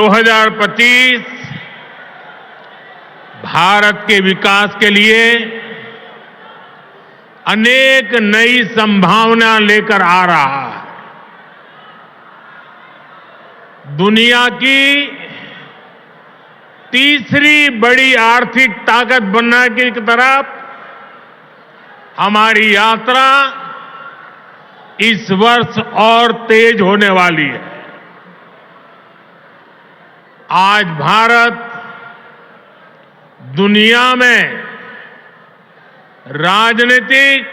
2025 भारत के विकास के लिए अनेक नई संभावना लेकर आ रहा है। दुनिया की तीसरी बड़ी आर्थिक ताकत बनने की तरफ हमारी यात्रा इस वर्ष और तेज होने वाली है। आज भारत दुनिया में राजनीतिक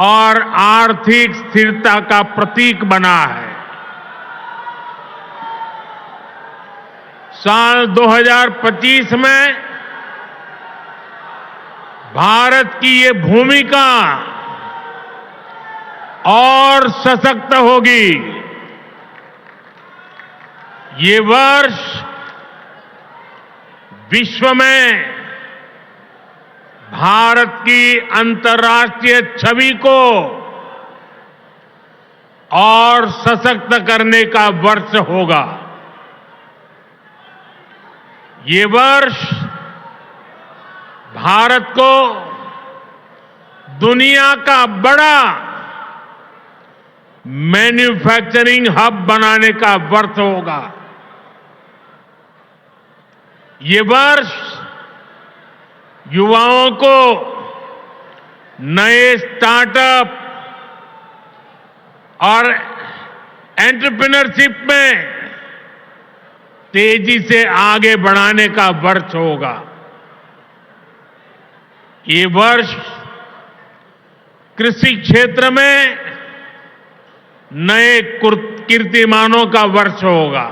और आर्थिक स्थिरता का प्रतीक बना है। साल 2025 में भारत की ये भूमिका और सशक्त होगी। ये वर्ष विश्व में भारत की अंतर्राष्ट्रीय छवि को और सशक्त करने का वर्ष होगा। ये वर्ष भारत को दुनिया का बड़ा मैन्युफैक्चरिंग हब बनाने का वर्ष होगा। ये वर्ष युवाओं को नए स्टार्टअप और एंटरप्रेन्योरशिप में तेजी से आगे बढ़ाने का वर्ष होगा। ये वर्ष कृषि क्षेत्र में नए कीर्तिमानों का वर्ष होगा।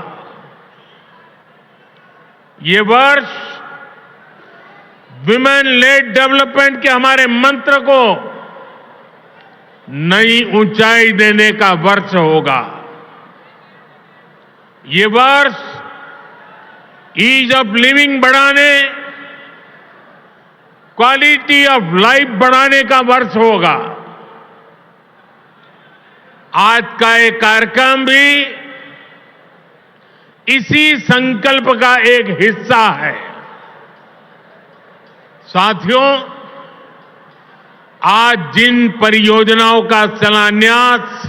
ये वर्ष विमेन लेड डेवलपमेंट के हमारे मंत्र को नई ऊंचाई देने का वर्ष होगा। ये वर्ष ईज ऑफ लिविंग बढ़ाने, क्वालिटी ऑफ लाइफ बढ़ाने का वर्ष होगा। आज का ये कार्यक्रम भी इसी संकल्प का एक हिस्सा है। साथियों, आज जिन परियोजनाओं का शिलान्यास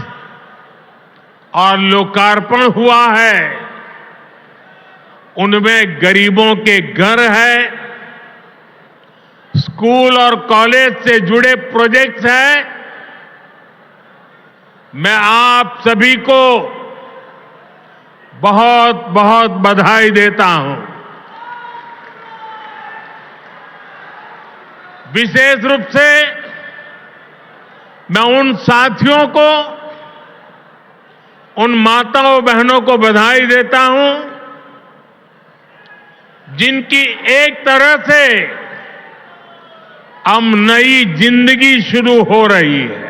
और लोकार्पण हुआ है, उनमें गरीबों के घर है, स्कूल और कॉलेज से जुड़े प्रोजेक्ट्स हैं। मैं आप सभी को बहुत बहुत बधाई देता हूं। विशेष रूप से मैं उन साथियों को, उन माताओं बहनों को बधाई देता हूं जिनकी एक तरह से अब नई जिंदगी शुरू हो रही है।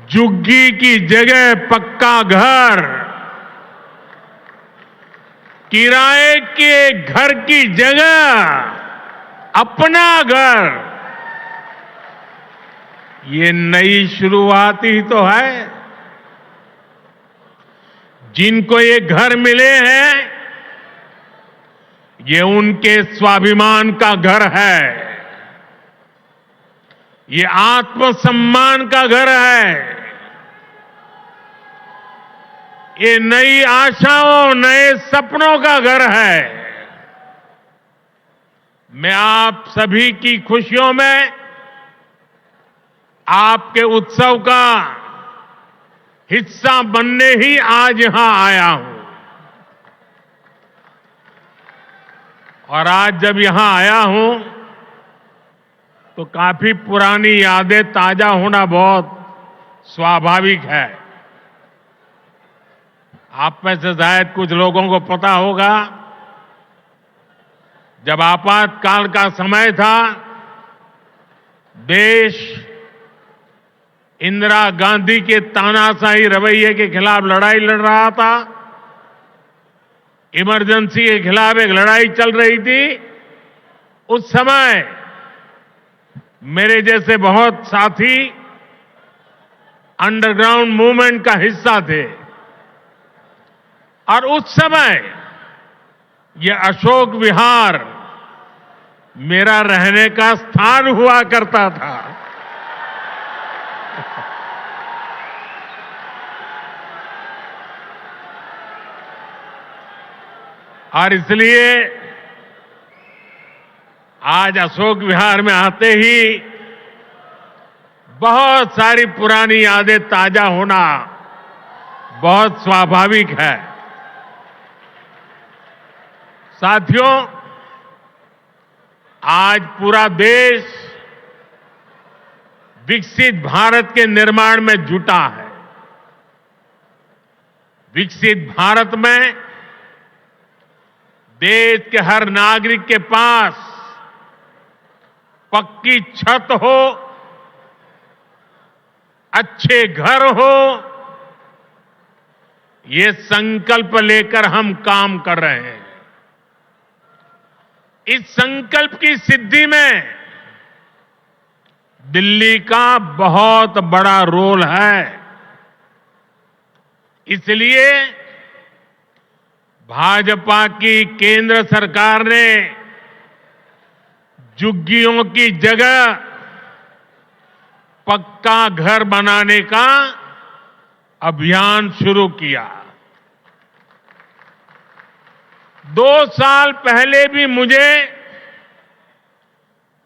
झुग्गी की जगह पक्का घर, किराए के घर की जगह अपना घर, ये नई शुरुआत ही तो है। जिनको ये घर मिले हैं, ये उनके स्वाभिमान का घर है, ये आत्मसम्मान का घर है, ये नई आशाओं, नए सपनों का घर है। मैं आप सभी की खुशियों में, आपके उत्सव का हिस्सा बनने ही आज यहां आया हूं। और आज जब यहां आया हूं तो काफी पुरानी यादें ताजा होना बहुत स्वाभाविक है। आप में से शायद कुछ लोगों को पता होगा, जब आपातकाल का समय था, देश इंदिरा गांधी के तानाशाही रवैये के खिलाफ लड़ाई लड़ रहा था। इमरजेंसी के खिलाफ एक लड़ाई चल रही थी। उस समय मेरे जैसे बहुत साथी अंडरग्राउंड मूवमेंट का हिस्सा थे। और उस समय ये अशोक विहार मेरा रहने का स्थान हुआ करता था। और इसलिए आज अशोक विहार में आते ही बहुत सारी पुरानी यादें ताजा होना बहुत स्वाभाविक है। साथियों, आज पूरा देश विकसित भारत के निर्माण में जुटा है। विकसित भारत में देश के हर नागरिक के पास पक्की छत हो, अच्छे घर हो, ये संकल्प लेकर हम काम कर रहे हैं। इस संकल्प की सिद्धि में दिल्ली का बहुत बड़ा रोल है। इसलिए भाजपा की केंद्र सरकार ने झुग्गियों की जगह पक्का घर बनाने का अभियान शुरू किया। 2 साल पहले भी मुझे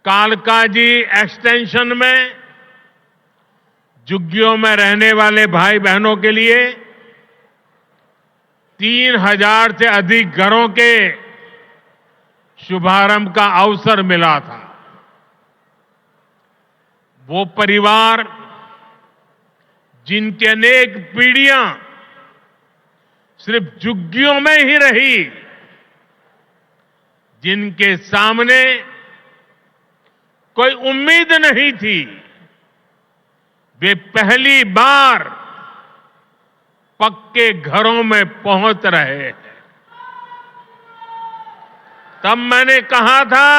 कालकाजी एक्सटेंशन में झुग्गियों में रहने वाले भाई बहनों के लिए 3000 से अधिक घरों के शुभारंभ का अवसर मिला था। वो परिवार जिनकी अनेक पीढ़ियां सिर्फ झुग्गियों में ही रही, जिनके सामने कोई उम्मीद नहीं थी, वे पहली बार पक्के घरों में पहुंच रहे हैं। तब मैंने कहा था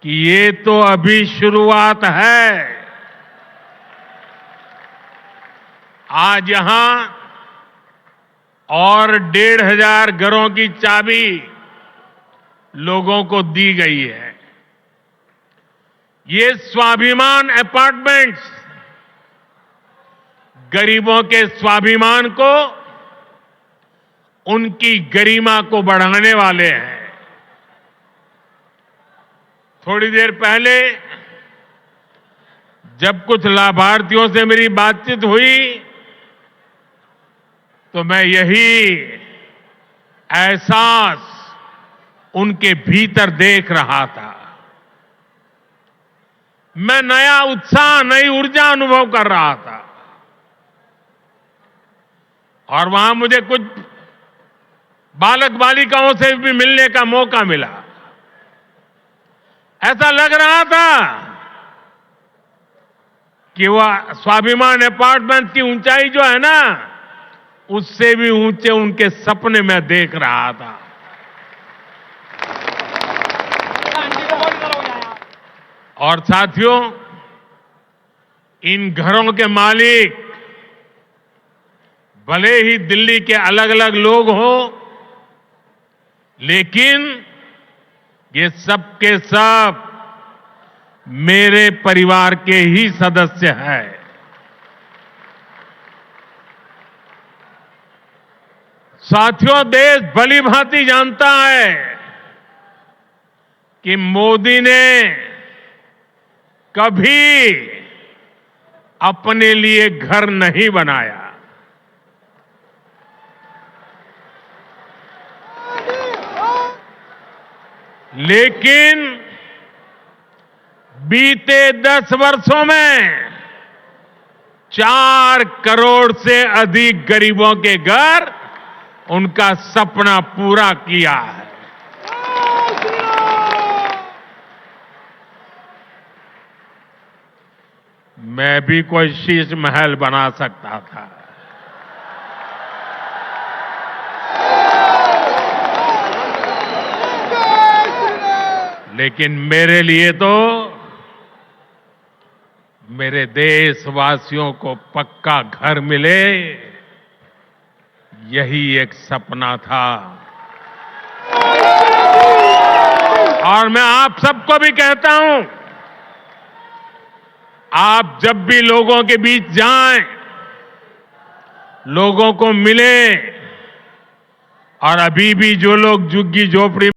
कि ये तो अभी शुरुआत है। आज यहां और 1500 घरों की चाबी लोगों को दी गई है। ये स्वाभिमान अपार्टमेंट्स गरीबों के स्वाभिमान को, उनकी गरिमा को बढ़ाने वाले हैं। थोड़ी देर पहले जब कुछ लाभार्थियों से मेरी बातचीत हुई तो मैं यही एहसास उनके भीतर देख रहा था। मैं नया उत्साह, नई ऊर्जा अनुभव कर रहा था। और वहां मुझे कुछ बालक बालिकाओं से भी मिलने का मौका मिला। ऐसा लग रहा था कि वह स्वाभिमान अपार्टमेंट की ऊंचाई जो है ना, उससे भी ऊंचे उनके सपने में देख रहा था। और साथियों, इन घरों के मालिक भले ही दिल्ली के अलग अलग लोग हों, लेकिन ये सब के सब मेरे परिवार के ही सदस्य हैं। साथियों, देश भली भांति जानता है कि मोदी ने कभी अपने लिए घर नहीं बनाया। लेकिन बीते 10 वर्षों में 4 करोड़ से अधिक गरीबों के घर, उनका सपना पूरा किया है। मैं भी कोई शीश महल बना सकता था, लेकिन मेरे लिए तो मेरे देशवासियों को पक्का घर मिले, यही एक सपना था। और मैं आप सबको भी कहता हूं, आप जब भी लोगों के बीच जाएं, लोगों को मिले, और अभी भी जो लोग झुग्गी झोपड़ी